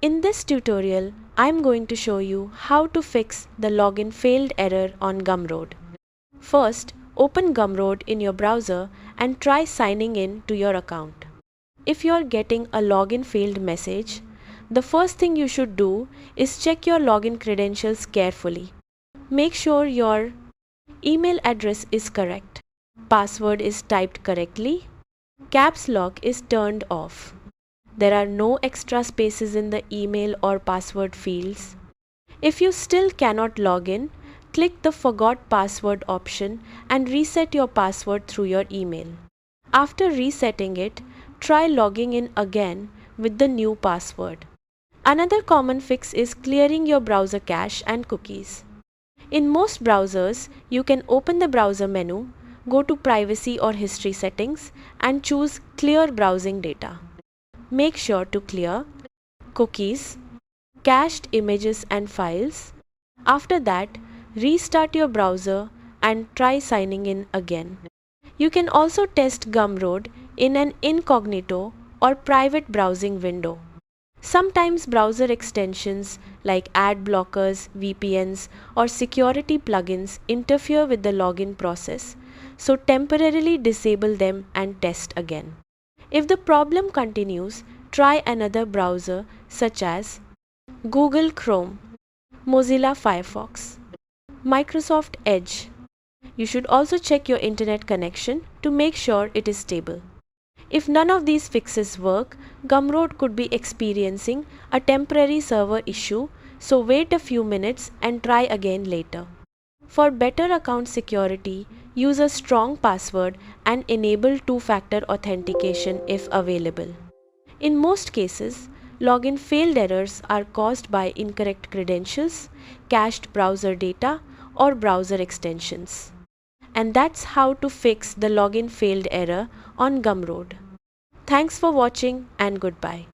In this tutorial, I'm going to show you how to fix the login failed error on Gumroad. First, open Gumroad in your browser and try signing in to your account. If you're getting a login failed message, the first thing you should do is check your login credentials carefully. Make sure your email address is correct, password is typed correctly, caps lock is turned off. There are no extra spaces in the email or password fields. If you still cannot log in, click the Forgot Password option and reset your password through your email. After resetting it, try logging in again with the new password. Another common fix is clearing your browser cache and cookies. In most browsers, you can open the browser menu, go to Privacy or History settings, and choose Clear Browsing Data. Make sure to clear cookies, cached images and files. After that, restart your browser and try signing in again. You can also test Gumroad in an incognito or private browsing window. Sometimes browser extensions like ad blockers, VPNs, or security plugins interfere with the login process, so temporarily disable them and test again. If the problem continues, try another browser such as Google Chrome, Mozilla Firefox, Microsoft Edge. You should also check your internet connection to make sure it is stable. If none of these fixes work, Gumroad could be experiencing a temporary server issue, so wait a few minutes and try again later. For better account security, use a strong password and enable two-factor authentication if available. In most cases, login failed errors are caused by incorrect credentials, cached browser data, or browser extensions. And that's how to fix the login failed error on Gumroad. Thanks for watching and goodbye.